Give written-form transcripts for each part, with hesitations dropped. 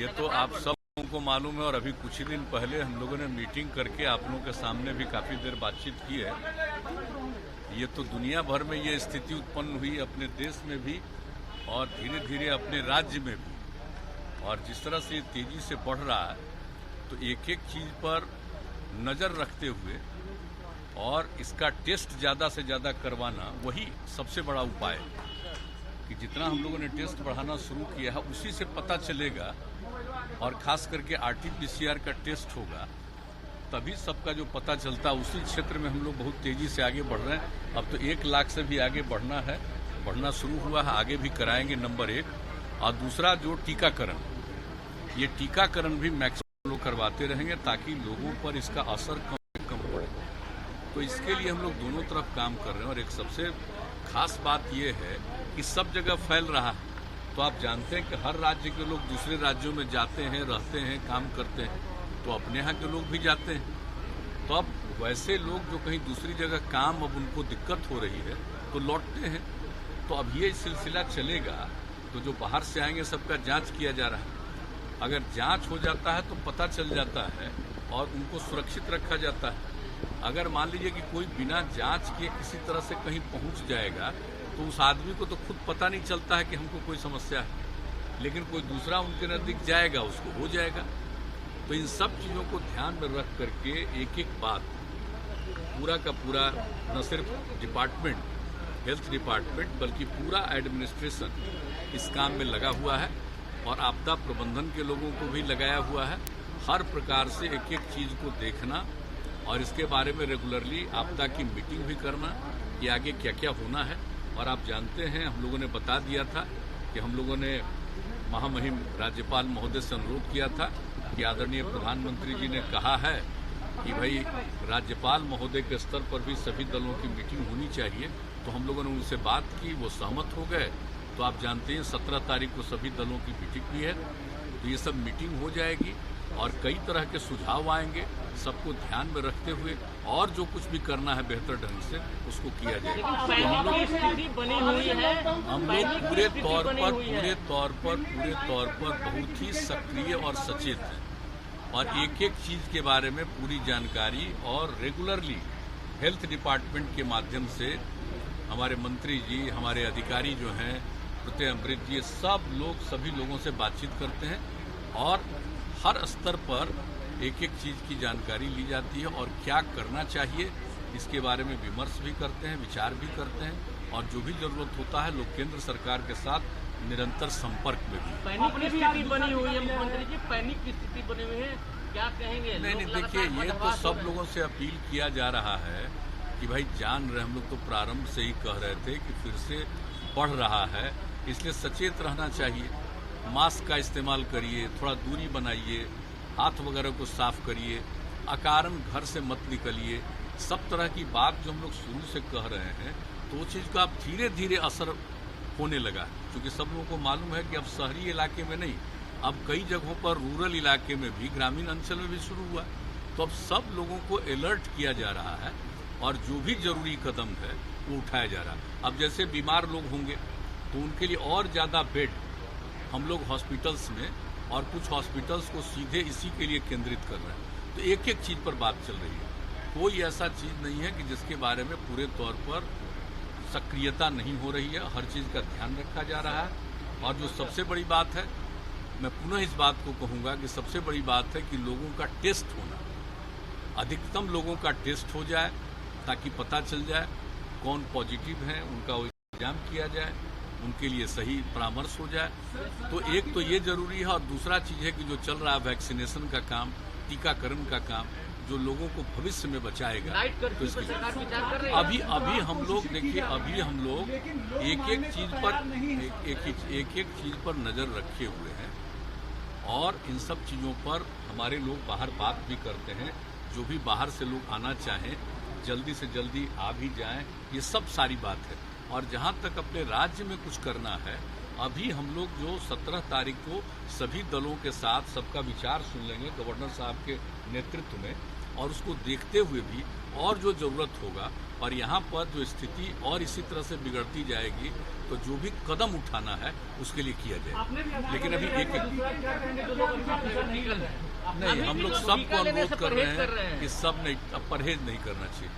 ये तो आप सब लोगों को मालूम है और अभी कुछ ही दिन पहले हम लोगों ने मीटिंग करके आप लोगों के सामने भी काफ़ी देर बातचीत की है। ये तो दुनिया भर में ये स्थिति उत्पन्न हुई, अपने देश में भी और धीरे धीरे अपने राज्य में भी। और जिस तरह से ये तेजी से बढ़ रहा है तो एक एक चीज़ पर नज़र रखते हुए और इसका टेस्ट ज़्यादा से ज़्यादा करवाना वही सबसे बड़ा उपाय है कि जितना हम लोगों ने टेस्ट बढ़ाना शुरू किया है उसी से पता चलेगा। और खास करके आरटीपीसीआर का टेस्ट होगा तभी सबका जो पता चलता है। उसी क्षेत्र में हम लोग बहुत तेजी से आगे बढ़ रहे हैं। अब तो 1 लाख से भी आगे बढ़ना शुरू हुआ है, आगे भी कराएंगे, नंबर 1। और दूसरा जो टीकाकरण, ये टीकाकरण भी मैक्सिमम लोग करवाते रहेंगे ताकि लोगों पर इसका असर कम से कम पड़े। तो इसके लिए हम लोग दोनों तरफ काम कर रहे हैं। और एक सबसे खास बात यह है कि सब जगह फैल रहा है। तो आप जानते हैं कि हर राज्य के लोग दूसरे राज्यों में जाते हैं, रहते हैं, काम करते हैं, तो अपने यहाँ के लोग भी जाते हैं। तो अब वैसे लोग जो कहीं दूसरी जगह काम अब उनको दिक्कत हो रही है तो लौटते हैं। तो अब ये सिलसिला चलेगा। तो जो बाहर से आएंगे सबका जांच किया जा रहा है। अगर जांच हो जाता है तो पता चल जाता है और उनको सुरक्षित रखा जाता है। अगर मान लीजिए कि कोई बिना जांच के किसी तरह से कहीं पहुंच जाएगा तो उस आदमी को तो खुद पता नहीं चलता है कि हमको कोई समस्या है, लेकिन कोई दूसरा उनके नजदीक जाएगा, उसको हो जाएगा। तो इन सब चीज़ों को ध्यान में रख करके एक एक बात पूरा का पूरा न सिर्फ डिपार्टमेंट, हेल्थ डिपार्टमेंट, बल्कि पूरा एडमिनिस्ट्रेशन इस काम में लगा हुआ है। और आपदा प्रबंधन के लोगों को भी लगाया हुआ है। हर प्रकार से एक एक चीज़ को देखना और इसके बारे में रेगुलरली आपदा की मीटिंग भी करना कि आगे क्या क्या होना है। और आप जानते हैं हम लोगों ने बता दिया था कि हम लोगों ने महामहिम राज्यपाल महोदय से अनुरोध किया था कि आदरणीय प्रधानमंत्री जी ने कहा है कि भाई राज्यपाल महोदय के स्तर पर भी सभी दलों की मीटिंग होनी चाहिए। तो हम लोगों ने उनसे बात की, वो सहमत हो गए। तो आप जानते हैं 17 तारीख को सभी दलों की मीटिंग भी है। तो ये सब मीटिंग हो जाएगी और कई तरह के सुझाव आएंगे, सबको ध्यान में रखते हुए और जो कुछ भी करना है बेहतर ढंग से उसको किया जाएगा। तो हम लोग पूरे तौर पर बहुत ही सक्रिय और सचेत हैं और एक एक चीज़ के बारे में पूरी जानकारी और रेगुलरली हेल्थ डिपार्टमेंट के माध्यम से हमारे मंत्री जी, हमारे अधिकारी जो हैं, प्रत्यय अमृत जी, सब लोग सभी लोगों से बातचीत करते हैं और हर स्तर पर एक एक चीज़ की जानकारी ली जाती है और क्या करना चाहिए इसके बारे में विमर्श भी करते हैं, विचार भी करते हैं। और जो भी जरूरत होता है लोग केंद्र सरकार के साथ निरंतर संपर्क में भी। पैनिक की स्थिति बनी हुई है मुख्यमंत्री जी, पैनिक की स्थिति बनी हुई है, क्या कहेंगे? नहीं, देखिए, ये तो सब लोगों से अपील किया जा रहा है कि भाई जान रहे, हम लोग तो प्रारंभ से ही कह रहे थे कि फिर से बढ़ रहा है, इसलिए सचेत रहना चाहिए। मास्क का इस्तेमाल करिए, थोड़ा दूरी बनाइए, हाथ वगैरह को साफ करिए, अकारण घर से मत निकलिए। सब तरह की बात जो हम लोग शुरू से कह रहे हैं तो वो चीज़ का अब धीरे धीरे असर होने लगा, क्योंकि सब लोगों को मालूम है कि अब शहरी इलाके में नहीं, अब कई जगहों पर रूरल इलाके में भी, ग्रामीण अंचल में भी शुरू हुआ। तो अब सब लोगों को अलर्ट किया जा रहा है और जो भी जरूरी कदम है वो उठाया जा रहा है। अब जैसे बीमार लोग होंगे तो उनके लिए और ज़्यादा बेड हम लोग हॉस्पिटल्स में और कुछ हॉस्पिटल्स को सीधे इसी के लिए केंद्रित कर रहे हैं। तो एक एक चीज़ पर बात चल रही है। कोई ऐसा चीज़ नहीं है कि जिसके बारे में पूरे तौर पर सक्रियता नहीं हो रही है। हर चीज़ का ध्यान रखा जा रहा है। और जो सबसे बड़ी बात है, मैं पुनः इस बात को कहूँगा कि सबसे बड़ी बात है कि लोगों का टेस्ट होना, अधिकतम लोगों का टेस्ट हो जाए ताकि पता चल जाए कौन पॉजिटिव है, उनका इंतजाम किया जाए, उनके लिए सही परामर्श हो जाए। तो एक तो ये जरूरी है और दूसरा चीज़ है कि जो चल रहा है वैक्सीनेशन का काम, टीकाकरण का काम, जो लोगों को भविष्य में बचाएगा। तो इसकी अभी हम लोग देखिए, अभी हम लोग एक एक चीज़ पर नज़र रखे हुए हैं और इन सब चीज़ों पर हमारे लोग बाहर बात भी करते हैं। जो भी बाहर से लोग आना चाहें जल्दी से जल्दी आ भी जाएं, ये सब सारी बात है। और जहां तक अपने राज्य में कुछ करना है, अभी हम लोग जो 17 तारीख को सभी दलों के साथ सबका विचार सुन लेंगे गवर्नर साहब के नेतृत्व में, और उसको देखते हुए भी और जो ज़रूरत होगा और यहाँ पर जो स्थिति और इसी तरह से बिगड़ती जाएगी तो जो भी कदम उठाना है उसके लिए किया जाए। लेकिन अभी एक नहीं, हम लोग सबको अनुरोध कर रहे हैं कि सब नहीं, अब परहेज नहीं करना चाहिए,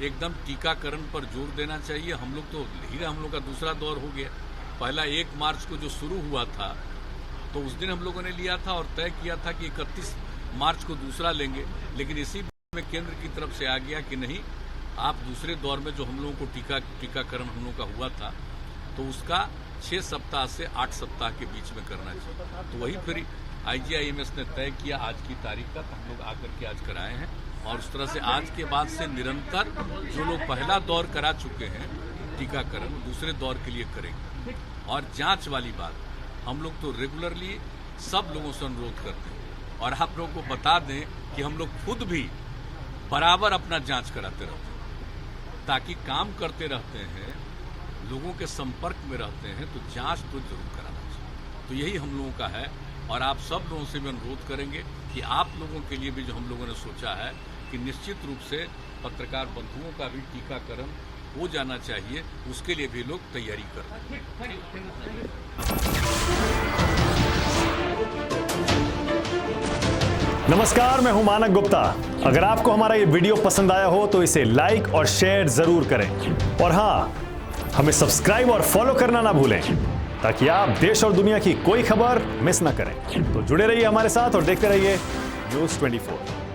एकदम टीकाकरण पर जोर देना चाहिए। हम लोग तो धीरे, हम लोग का दूसरा दौर हो गया। पहला 1 मार्च को जो शुरू हुआ था तो उस दिन हम लोगों ने लिया था और तय किया था कि 31 मार्च को दूसरा लेंगे, लेकिन इसी में केंद्र की तरफ से आ गया कि नहीं, आप दूसरे दौर में जो हम लोगों को टीकाकरण हम लोगों का हुआ था तो उसका 6 सप्ताह से 8 सप्ताह के बीच में करना चाहिए। तो वही फिर IGIMS ने तय किया आज की तारीख का, हम लोग आकर के आज कराए हैं और उस तरह से आज के बाद से निरंतर जो लोग पहला दौर करा चुके हैं टीकाकरण दूसरे दौर के लिए करेंगे। और जांच वाली बात, हम लोग तो रेगुलरली सब लोगों से अनुरोध करते हैं और आप लोगों को बता दें कि हम लोग खुद भी बराबर अपना जांच कराते रहते हैं, ताकि काम करते रहते हैं, लोगों के संपर्क में रहते हैं तो जांच तो जरूर कराना चाहिए। तो यही हम लोगों का है और आप सब लोगों से भी अनुरोध करेंगे कि आप लोगों के लिए भी जो हम लोगों ने सोचा है कि निश्चित रूप से पत्रकार बंधुओं का भी टीकाकरण हो जाना चाहिए, उसके लिए भी लोग तैयारी कर रहे हैं। नमस्कार, मैं हूं मानक गुप्ता। अगर आपको हमारा ये वीडियो पसंद आया हो तो इसे लाइक और शेयर जरूर करें और हाँ, हमें सब्सक्राइब और फॉलो करना ना भूलें ताकि आप देश और दुनिया की कोई खबर मिस ना करें। तो जुड़े रहिए हमारे साथ और देखते रहिए News 24।